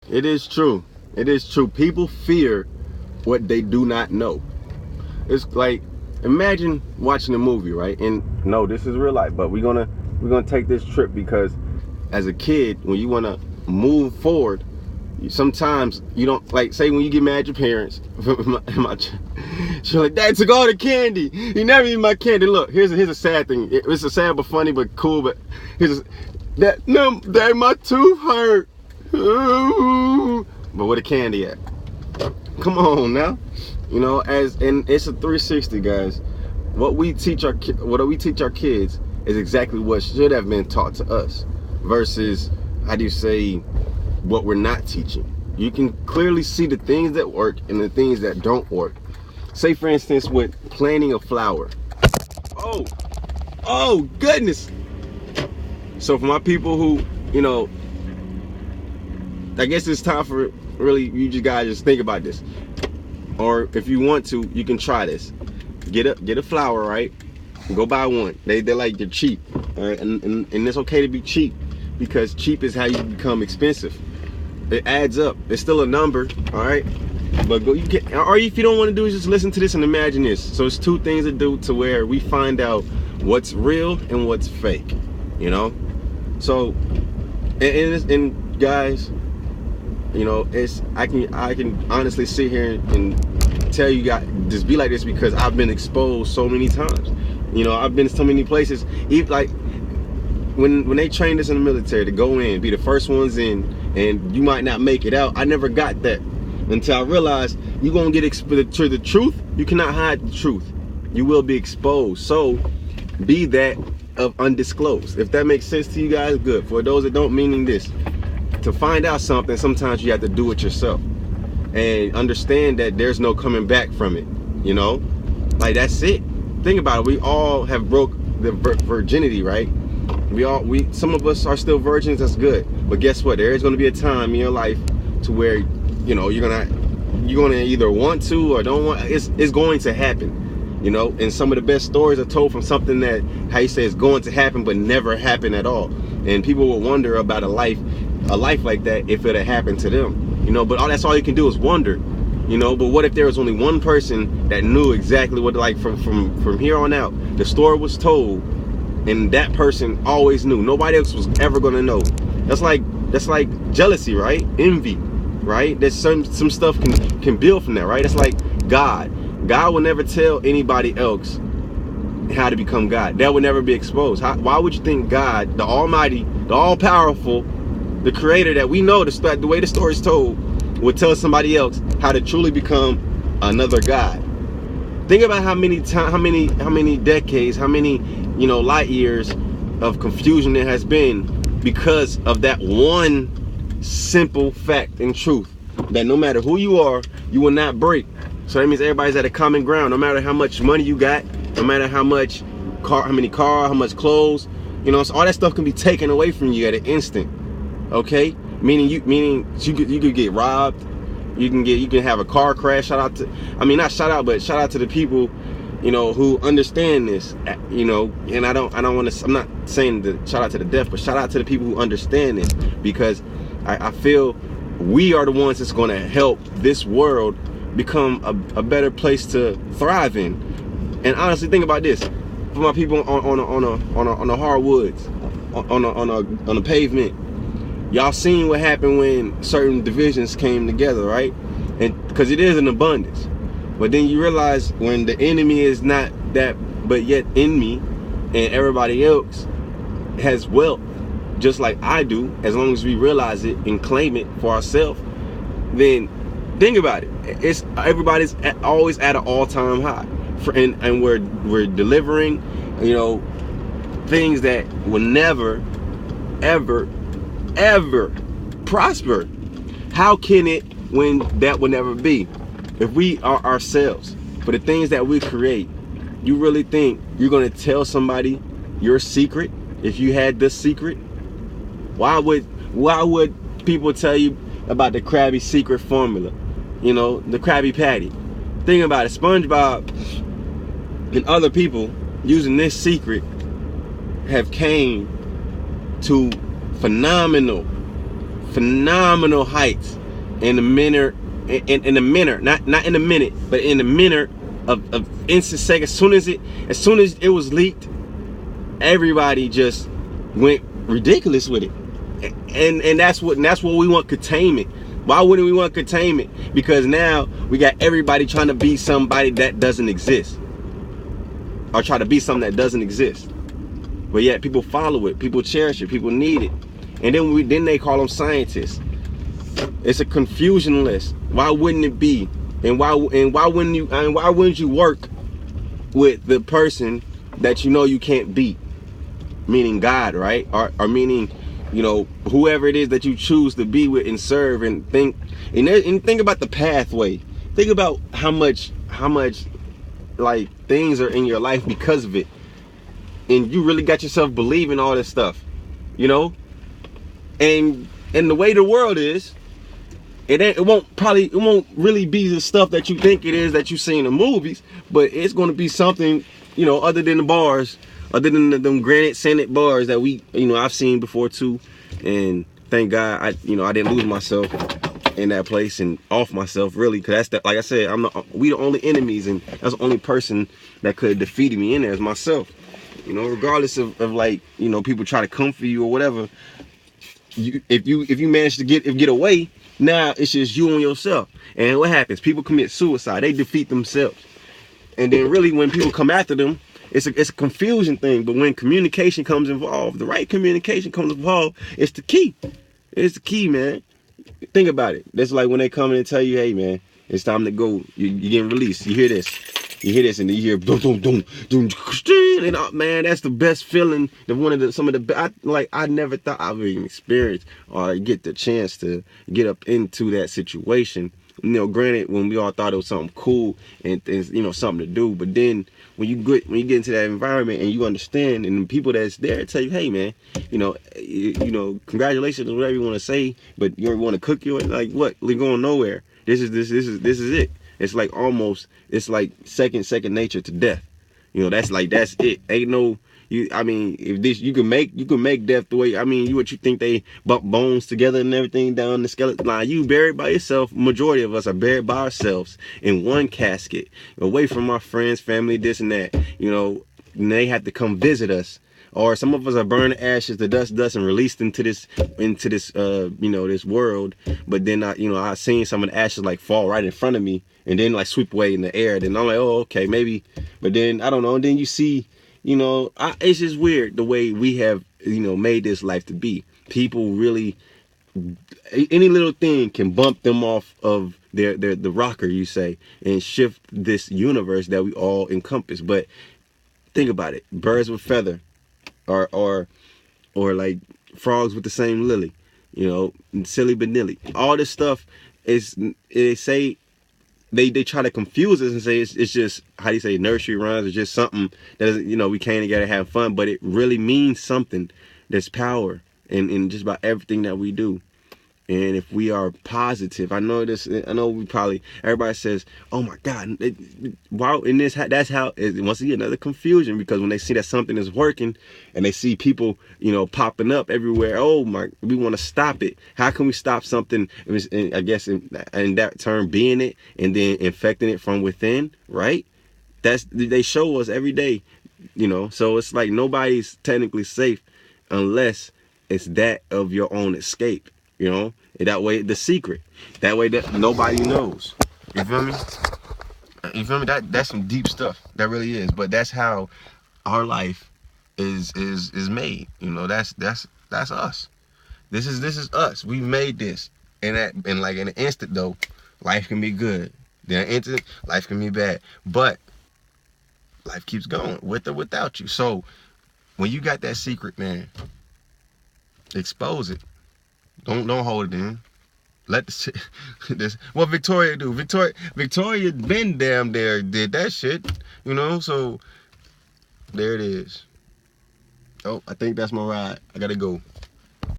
It is true. It is true. People fear what they do not know. It's like, imagine watching a movie, right? And no, this is real life, but we're gonna take this trip because as a kid, when you wanna move forward, sometimes you don't, like, say when you get mad at your parents. She's like, Dad took all the candy. He never eat my candy. Look, here's a sad thing. It's a sad but funny but cool. But here's that, no, Dad, my tooth hurt. But where the candy at? Come on now. And it's a 360, guys. What we teach our kids is exactly what should have been taught to us, versus, how do you say, what we're not teaching. You can clearly see the things that work and the things that don't work. Say for instance with planting a flower. Oh goodness. So for my people who, I guess it's time for really you guys just think about this. Or if you want to, you can try this. Get a flower, right? Go buy one. They're like, they're cheap. All right, and it's okay to be cheap, because cheap is how you become expensive. It adds up. It's still a number, all right? But or if you don't want to do it, just listen to this and imagine this. So it's two things to do to where we find out what's real and what's fake, So, and guys, I can honestly sit here and tell you guys, just be like this, because I've been exposed so many times. I've been to so many places. Even like when they trained us in the military to go in, be the first ones in, and you might not make it out. I never got that until I realized you're gonna get to the truth. You cannot hide the truth. You will be exposed. So be that of undisclosed. If that makes sense to you guys, good. For those that don't, meaning this. To find out something, sometimes you have to do it yourself and understand that there's no coming back from it. Like, that's it. Think about it. We all have broke the virginity, right? Some of us are still virgins. That's good. But guess what? There is going to be a time in your life to where you're gonna either want to or don't want. It's going to happen. And some of the best stories are told from something that, how you say, is going to happen but never happened at all. And people will wonder about a life like that if it had happened to them. But that's all you can do is wonder. But what if there was only one person that knew exactly what, like, from here on out, the story was told, and that person always knew. Nobody else was ever gonna know. That's like jealousy, right? Envy, right? There's some stuff can build from that, right? That's like God. God will never tell anybody else how to become God. That would never be exposed. Why would you think God, the Almighty, the All-Powerful, the Creator that we know, the way the story is told, would tell somebody else how to truly become another God? Think about how many decades, how many light years of confusion there has been because of that one simple fact and truth, that no matter who you are, you will not break. So that means everybody's at a common ground. No matter how much money you got, no matter how much how much clothes, so all that stuff can be taken away from you at an instant. Okay, meaning you could get robbed. You can have a car crash. Shout out to the people, who understand this, and I'm not saying that shout out to the deaf, but shout out to the people who understand this, because I feel we are the ones that's going to help this world become a better place to thrive in. And honestly, think about this: for my people on the hardwoods, on the pavement, y'all seen what happened when certain divisions came together, right? And because it is an abundance, but then you realize when the enemy is not that, but yet in me, and everybody else has wealth, just like I do, as long as we realize it and claim it for ourselves, then think about it. Everybody's always at an all-time high, and we're delivering, things that will never, ever prosper. How can it when that will never be? If we are ourselves, for the things that we create, you really think you're going to tell somebody your secret if you had this secret? Why would people tell you about the Krabby secret formula? The Krabby Patty. Think about it. SpongeBob and other people using this secret have came to phenomenal phenomenal heights in the minute, in the minute, not in a minute, but in the minute of instant second. As soon as it was leaked, everybody just went ridiculous with it, and that's what we want containment. Why wouldn't we want containment? Because now we got everybody trying to be somebody that doesn't exist, or try to be something that doesn't exist. But yet people follow it, people cherish it, people need it, and then they call them scientists. It's a confusion list. Why wouldn't it be? And why wouldn't you work with the person that you know you can't beat? Meaning God, right? Or meaning, you know, whoever it is that you choose to be with and serve, and think about the pathway. Think about how much like things are in your life because of it, and you really got yourself believing all this stuff, you know. And the way the world is, it won't really be the stuff that you think it is that you see in the movies, but it's going to be something, you know, other than the bars, other than them granite sanded bars that I've seen before too. And thank God I didn't lose myself in that place and off myself, really, because like I said, we the only enemies, and that's the only person that could have defeated me in there is myself. You know, regardless of like, you know, people try to come for you or whatever, if you manage to get away, now it's just you and yourself. And what happens? People commit suicide. They defeat themselves. And then really when people come after them, it's a confusion thing. But when communication comes involved, the right communication comes involved, it's the key. It's the key, man. Think about it. That's like when they come in and tell you, hey man, it's time to go. You're getting released. You hear this. And you hear boom, boom, boom, boom, and man, that's the best feeling. I never thought I would even experience or get the chance to get up into that situation. You know, granted, when we all thought it was something cool and you know, something to do, but then when you get into that environment and you understand, and the people that's there tell you, hey man, you know, congratulations or whatever you want to say, but you want to cook you, like what? We're going nowhere. This is it. It's like second nature to death. You know, that's it. Ain't no, you can make death the way, what you think they bump bones together and everything down the skeleton. Nah, you buried by yourself. Majority of us are buried by ourselves in one casket, away from our friends, family, this and that. You know, and they have to come visit us. Or some of us are burned ashes to dust and released into this this world. But then I seen some of the ashes like fall right in front of me and then like sweep away in the air. Then I'm like, oh, okay, maybe. But then I don't know. And then you see, it's just weird the way we have, made this life to be. People really, any little thing can bump them off of the rocker, you say, and shift this universe that we all encompass. But think about it. Birds with feather. Or like frogs with the same lily, silly but nilly. All this stuff they try to confuse us and say it's just, how do you say, nursery rhymes, or just something that we came together to have fun, but it really means something. There's power in just about everything that we do. And if we are positive, everybody says, oh my God, wow, that's how, once again, another confusion, because when they see that something is working and they see people, popping up everywhere, oh my, we want to stop it. How can we stop something, I guess, in that term, being it and then infecting it from within, right? They show us every day, so it's like nobody's technically safe unless it's that of your own escape. That way, the secret. That way that nobody knows. You feel me? That's some deep stuff. That really is. But that's how our life is made. That's us. This is us. We made this. And like in an instant though, life can be good. Then an instant, life can be bad. But life keeps going with or without you. So when you got that secret, man, expose it. Don't hold it in. Let this. What Victoria do? Victoria been damn there, did that shit. So there it is. Oh, I think that's my ride. I gotta go.